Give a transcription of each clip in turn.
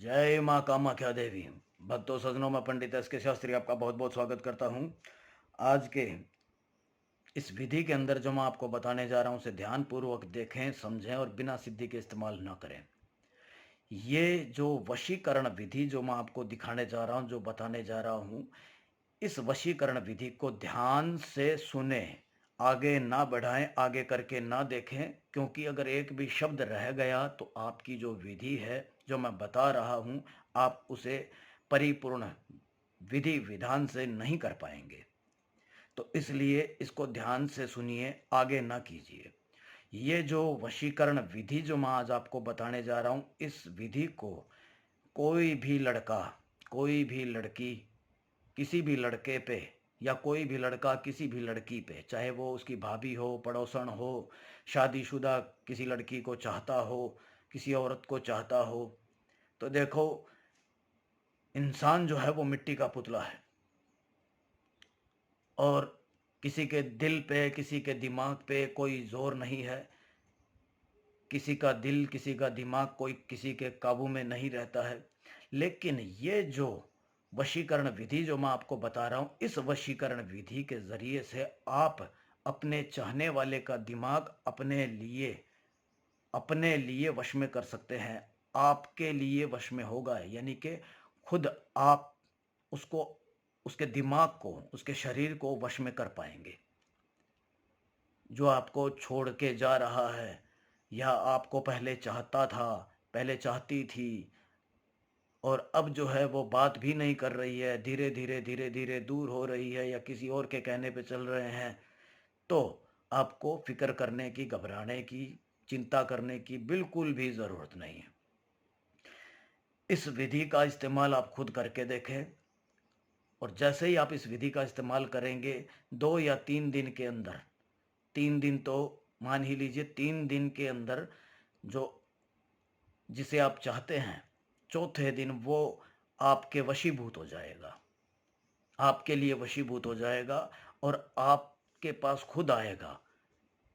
जय माँ कामाख्या देवी। भक्तों सज्जनों में पंडित एस के शास्त्री आपका बहुत बहुत स्वागत करता हूँ। आज के इस विधि के अंदर जो मैं आपको बताने जा रहा हूँ उसे ध्यानपूर्वक देखें, समझें और बिना सिद्धि के इस्तेमाल न करें। ये जो वशीकरण विधि जो मैं आपको दिखाने जा रहा हूँ, जो बताने जा रहा हूँ, इस वशीकरण विधि को ध्यान से सुने, आगे ना बढ़ाएं, आगे करके ना देखें, क्योंकि अगर एक भी शब्द रह गया तो आपकी जो विधि है जो मैं बता रहा हूँ आप उसे परिपूर्ण विधि विधान से नहीं कर पाएंगे। तो इसलिए इसको ध्यान से सुनिए, आगे ना कीजिए। ये जो वशीकरण विधि जो मैं आज आपको बताने जा रहा हूँ, इस विधि को कोई भी लड़का, कोई भी लड़की, किसी भी लड़के पे या कोई भी लड़का किसी भी लड़की पे, चाहे वो उसकी भाभी हो, पड़ोसन हो, शादीशुदा किसी लड़की को चाहता हो, किसी औरत को चाहता हो, तो देखो, इंसान जो है वो मिट्टी का पुतला है और किसी के दिल पे, किसी के दिमाग पे कोई जोर नहीं है। किसी का दिल, किसी का दिमाग कोई किसी के काबू में नहीं रहता है। लेकिन ये जो वशीकरण विधि जो मैं आपको बता रहा हूँ, इस वशीकरण विधि के ज़रिए से आप अपने चाहने वाले का दिमाग अपने लिए वश में कर सकते हैं। आपके लिए वश में होगा, यानी कि खुद आप उसको, उसके दिमाग को, उसके शरीर को वश में कर पाएंगे। जो आपको छोड़ के जा रहा है या आपको पहले चाहता था, पहले चाहती थी और अब जो है वो बात भी नहीं कर रही है, धीरे धीरे दूर हो रही है या किसी और के कहने पे चल रहे हैं, तो आपको फिक्र करने की, घबराने की, चिंता करने की बिल्कुल भी ज़रूरत नहीं है। इस विधि का इस्तेमाल आप खुद करके देखें और जैसे ही आप इस विधि का इस्तेमाल करेंगे, 2 या 3 दिन के अंदर, 3 दिन तो मान ही लीजिए, 3 दिन के अंदर जो जिसे आप चाहते हैं, चौथे दिन वो आपके वशीभूत हो जाएगा, आपके लिए वशीभूत हो जाएगा और आपके पास खुद आएगा,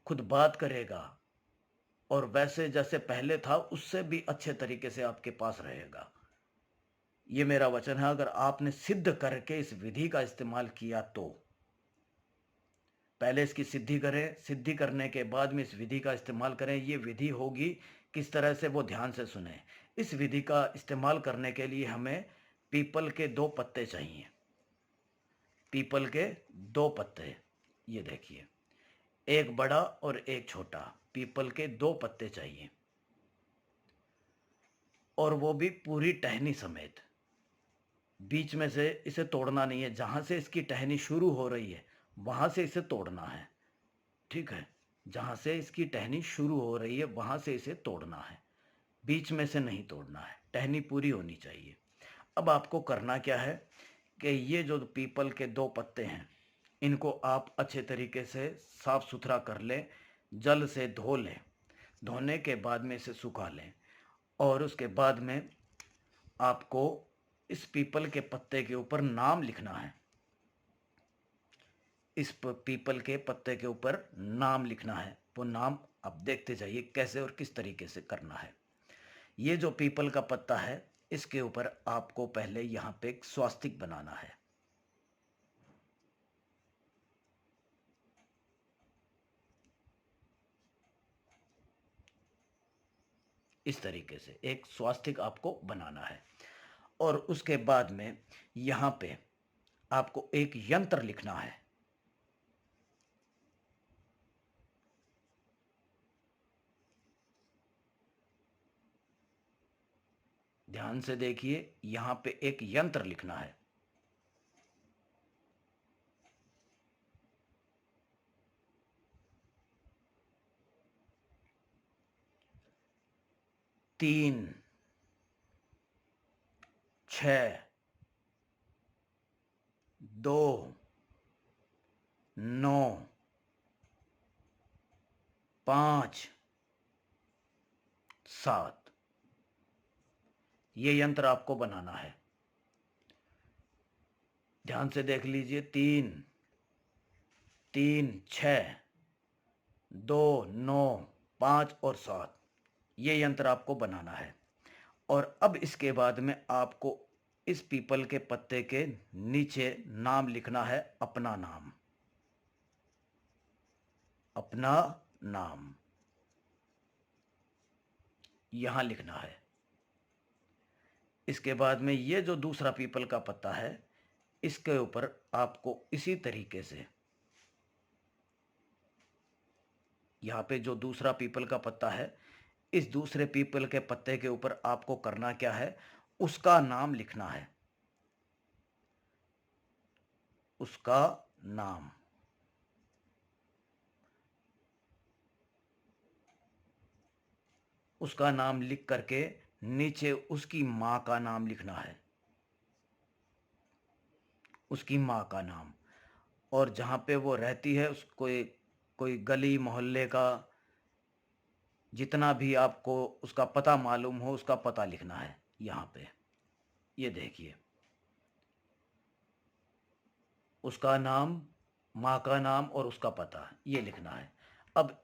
खुद बात करेगा और वैसे जैसे पहले था उससे भी अच्छे तरीके से आपके पास रहेगा। ये मेरा वचन है। अगर आपने सिद्ध करके इस विधि का इस्तेमाल किया तो पहले इसकी सिद्धि करें, सिद्धि करने के बाद में इस विधि का इस्तेमाल करें। ये विधि होगी किस तरह से, वो ध्यान से सुने। इस विधि का इस्तेमाल करने के लिए हमें पीपल के 2 पत्ते चाहिए। पीपल के 2 पत्ते, ये देखिए, एक बड़ा और एक छोटा, पीपल के 2 पत्ते चाहिए और वो भी पूरी टहनी समेत। बीच में से इसे तोड़ना नहीं है, जहाँ से इसकी टहनी शुरू हो रही है वहाँ से इसे तोड़ना है, ठीक है। जहाँ से इसकी टहनी शुरू हो रही है वहाँ से इसे तोड़ना है, बीच में से नहीं तोड़ना है, टहनी पूरी होनी चाहिए। अब आपको करना क्या है कि ये जो पीपल के 2 पत्ते हैं, इनको आप अच्छे तरीके से साफ सुथरा कर लें, जल से धो लें। धोने के बाद में इसे सुखा लें और उसके बाद में आपको इस पीपल के पत्ते के ऊपर नाम लिखना है। इस पीपल के पत्ते के ऊपर नाम लिखना है। वो नाम आप देखते जाइए कैसे और किस तरीके से करना है। ये जो पीपल का पत्ता है, इसके ऊपर आपको पहले यहाँ पे एक स्वास्तिक बनाना है। इस तरीके से एक स्वास्तिक आपको बनाना है और उसके बाद में यहाँ पे आपको एक यंत्र लिखना है। ध्यान से देखिए, यहाँ पे एक यंत्र लिखना है। तीन, छ, दो, नौ, 5, 7, ये यंत्र आपको बनाना है। ध्यान से देख लीजिए, 3, 3, 6, 2, 9, 5 और 7, ये यंत्र आपको बनाना है। और अब इसके बाद में आपको इस पीपल के पत्ते के नीचे नाम लिखना है, अपना नाम, अपना नाम यहां लिखना है। इसके बाद में ये जो दूसरा पीपल का पत्ता है, इसके ऊपर आपको इसी तरीके से, यहाँ पे जो दूसरा पीपल का पत्ता है, इस दूसरे पीपल के पत्ते के ऊपर आपको करना क्या है, उसका नाम लिखना है, उसका नाम। उसका नाम लिख करके नीचे उसकी माँ का नाम लिखना है, उसकी माँ का नाम। और जहाँ पे वो रहती है उसको कोई गली मोहल्ले का जितना भी आपको उसका पता मालूम हो, उसका पता लिखना है यहाँ पे। ये देखिए, उसका नाम, माँ का नाम और उसका पता, ये लिखना है। अब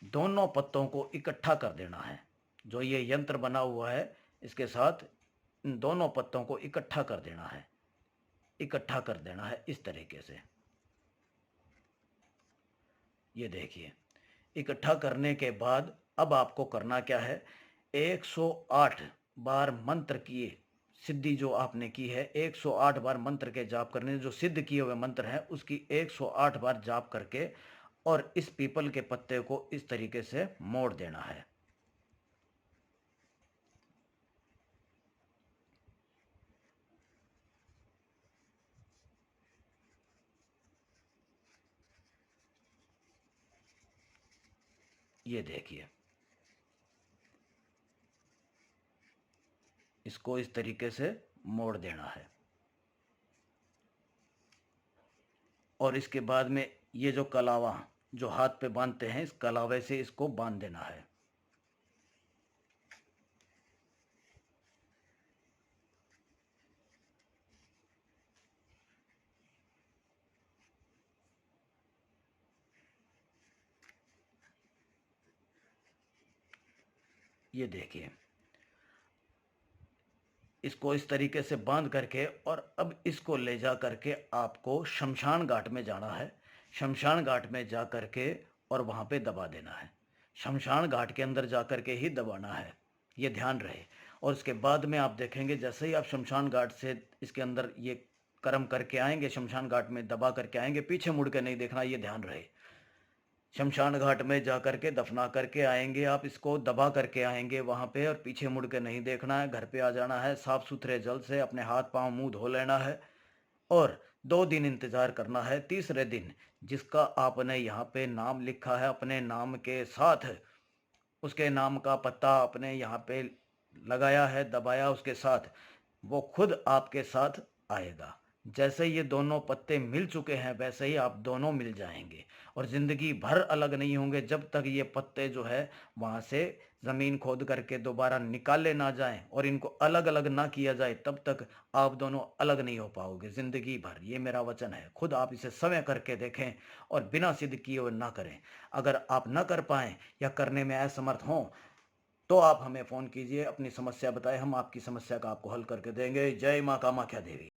दोनों पत्तों को इकट्ठा कर देना है। जो ये यंत्र बना हुआ है, इसके साथ इन दोनों पत्तों को इकट्ठा कर देना है, इकट्ठा कर देना है इस तरीके से। ये देखिए, इकट्ठा करने के बाद अब आपको करना क्या है, 108 बार मंत्र किए, सिद्धि जो आपने की है, 108 बार मंत्र के जाप करने, जो सिद्ध किए हुए मंत्र हैं उसकी 108 बार जाप करके और इस पीपल के पत्ते को इस तरीके से मोड़ देना है। ये देखिए, इसको इस तरीके से मोड़ देना है। और इसके बाद में ये जो कलावा जो हाथ पे बांधते हैं, इस कलावे से इसको बांध देना है। ये देखिए, इसको इस तरीके से बांध करके और अब इसको ले जा करके आपको शमशान घाट में जाना है। शमशान घाट में जा करके और वहाँ पे दबा देना है। शमशान घाट के अंदर जा करके ही दबाना है, ये ध्यान रहे। और इसके बाद में आप देखेंगे, जैसे ही आप शमशान घाट से इसके अंदर ये कर्म करके आएंगे, शमशान घाट में दबा करके आएंगे, पीछे मुड़ के नहीं देखना, ये ध्यान रहे। शमशान घाट में जा करके दफना करके आएंगे, आप इसको दबा करके आएंगे वहाँ पे, और पीछे मुड़ के नहीं देखना है। घर पे आ जाना है, साफ़ सुथरे जल से अपने हाथ पांव मुंह धो लेना है और 2 दिन इंतज़ार करना है। तीसरे दिन जिसका आपने यहाँ पे नाम लिखा है, अपने नाम के साथ उसके नाम का पत्ता अपने यहाँ पे लगाया है, दबाया उसके साथ, वो खुद आपके साथ आएगा। जैसे ये दोनों पत्ते मिल चुके हैं, वैसे ही आप दोनों मिल जाएंगे और ज़िंदगी भर अलग नहीं होंगे। जब तक ये पत्ते जो है वहाँ से ज़मीन खोद करके दोबारा निकाले ना जाएं और इनको अलग अलग ना किया जाए, तब तक आप दोनों अलग नहीं हो पाओगे ज़िंदगी भर। ये मेरा वचन है। खुद आप इसे समय करके देखें और बिना सिद्ध किए हुए ना करें। अगर आप ना कर पाएँ या करने में असमर्थ हों, तो आप हमें फ़ोन कीजिए, अपनी समस्या बताएं, हम आपकी समस्या का आपको हल करके देंगे। जय माँ कामाख्या देवी।